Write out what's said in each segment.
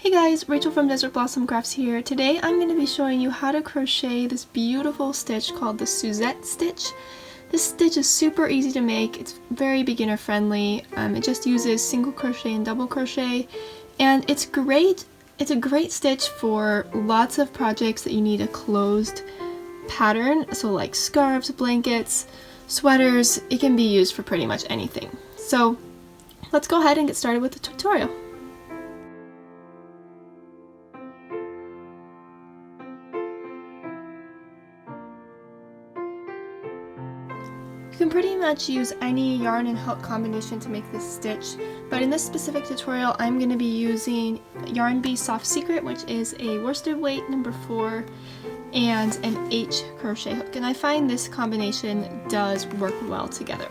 Hey guys, Rachel from Desert Blossom Crafts here. Today I'm going to be showing you how to crochet this beautiful stitch called the Suzette stitch. This stitch is super easy to make. It's very beginner friendly. It just uses single crochet and double crochet, and it's great. It's a great stitch for lots of projects that you need a closed pattern, so like scarves, blankets, sweaters. It can be used for pretty much anything. So let's go ahead and get started with the tutorial. You can pretty much use any yarn and hook combination to make this stitch, but in this specific tutorial I'm going to be using Yarn Bee Soft Secret, which is a worsted weight number 4 and an H crochet hook, and I find this combination does work well together.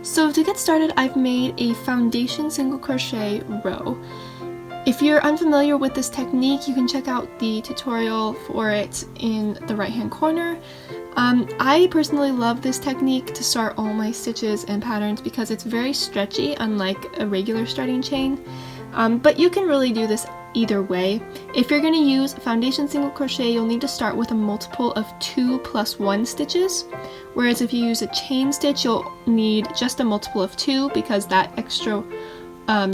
So to get started, I've made a foundation single crochet row. If you're unfamiliar with this technique, you can check out the tutorial for it in the right hand corner. I personally love this technique to start all my stitches and patterns because it's very stretchy, unlike a regular starting chain. But you can really do this either way. If you're going to use foundation single crochet, you'll need to start with a multiple of 2 plus 1 stitches, whereas if you use a chain stitch, you'll need just a multiple of 2 because that extra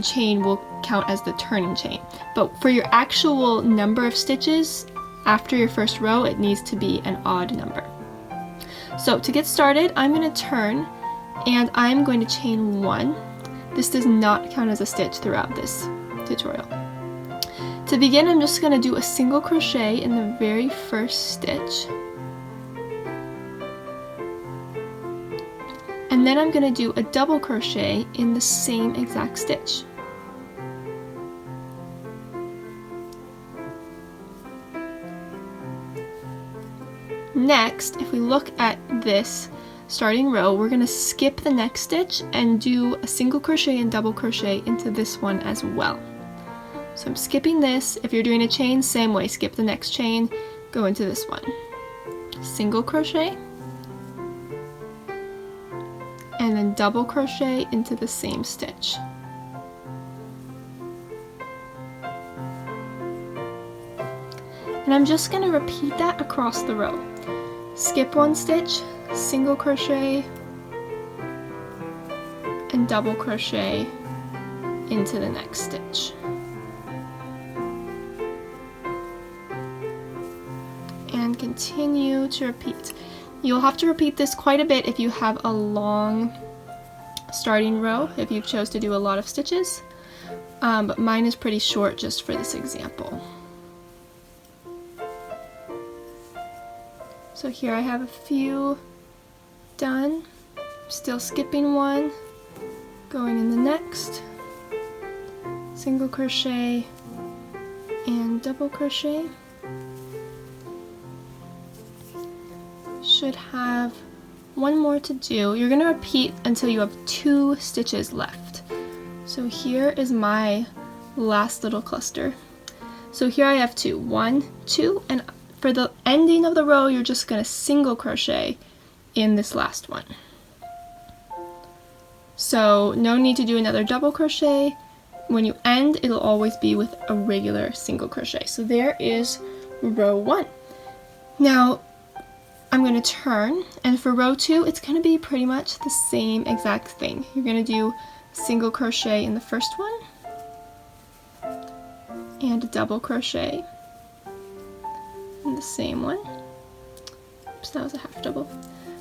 chain will count as the turning chain. But for your actual number of stitches after your first row, it needs to be an odd number. So to get started, I'm going to turn and I'm going to chain 1. This does not count as a stitch throughout this tutorial. To begin, I'm just going to do a single crochet in the very first stitch. And then I'm going to do a double crochet in the same exact stitch. Next, if we look at this starting row, we're going to skip the next stitch and do a single crochet and double crochet into this one as well. So I'm skipping this. If you're doing a chain, same way, skip the next chain, go into this one. Single crochet, and then double crochet into the same stitch. And I'm just going to repeat that across the row. Skip one stitch, single crochet, and double crochet into the next stitch. And continue to repeat. You'll have to repeat this quite a bit if you have a long starting row, if you chose to do a lot of stitches, but mine is pretty short just for this example. So here I have a few done, still skipping one, going in the next, single crochet and double crochet. Should have one more to do. You're going to repeat until you have 2 stitches left. So here is my last little cluster. So here I have 2, 1, 2, and for the ending of the row, you're just going to single crochet in this last one. So no need to do another double crochet. When you end, it'll always be with a regular single crochet. So there is row 1. Now I'm going to turn, and for row 2, it's going to be pretty much the same exact thing. You're going to do a single crochet in the first one, and a double crochet in the same one. Oops, that was a half double.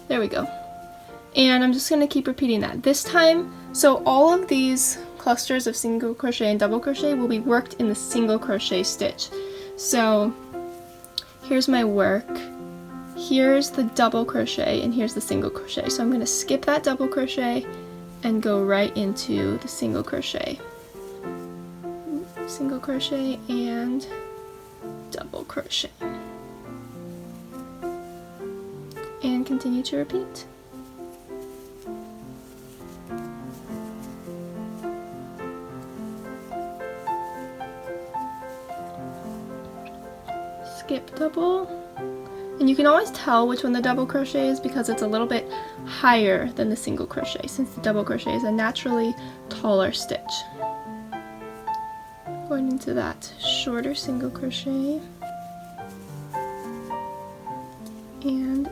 There we go. And I'm just going to keep repeating that. This time, so all of these clusters of single crochet and double crochet will be worked in the single crochet stitch. So here's my work. Here's the double crochet and here's the single crochet. So I'm going to skip that double crochet and go right into the single crochet. Single crochet and double crochet. And continue to repeat. Skip double. And you can always tell which one the double crochet is because it's a little bit higher than the single crochet, since the double crochet is a naturally taller stitch. going into that shorter single crochet and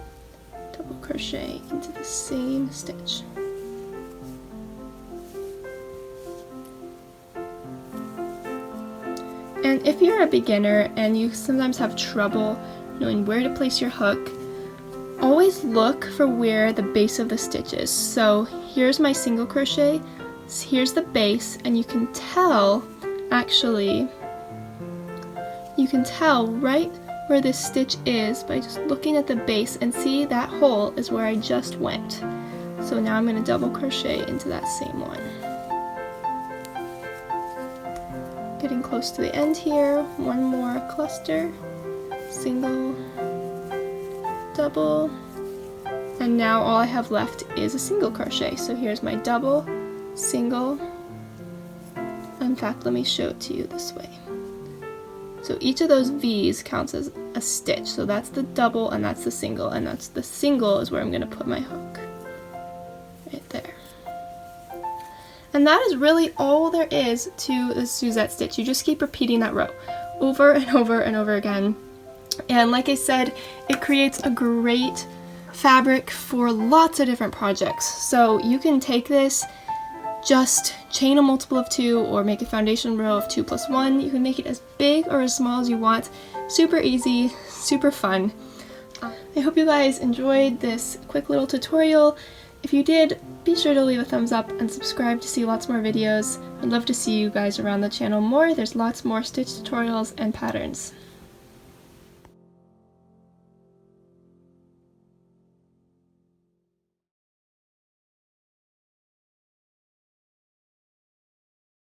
double crochet into the same stitch. And if you're a beginner and you sometimes have trouble knowing where to place your hook, always look for where the base of the stitch is. So here's my single crochet, here's the base, and you can tell, actually, you can tell right where this stitch is by just looking at the base, and see that hole is where I just went. So now I'm going to double crochet into that same one. Getting close to the end here, one more cluster, single, double, and now all I have left is a single crochet. So here's my double, single, in fact let me show it to you this way. So each of those V's counts as a stitch, so that's the double and that's the single, and that's the single is where I'm going to put my hook, right there. And that is really all there is to the Suzette stitch. You just keep repeating that row over and over and over again. And like I said, it creates a great fabric for lots of different projects. So you can take this, just chain a multiple of 2 or make a foundation row of 2 plus 1. You can make it as big or as small as you want. Super easy, super fun. I hope you guys enjoyed this quick little tutorial. If you did, be sure to leave a thumbs up and subscribe to see lots more videos. I'd love to see you guys around the channel more. There's lots more stitch tutorials and patterns.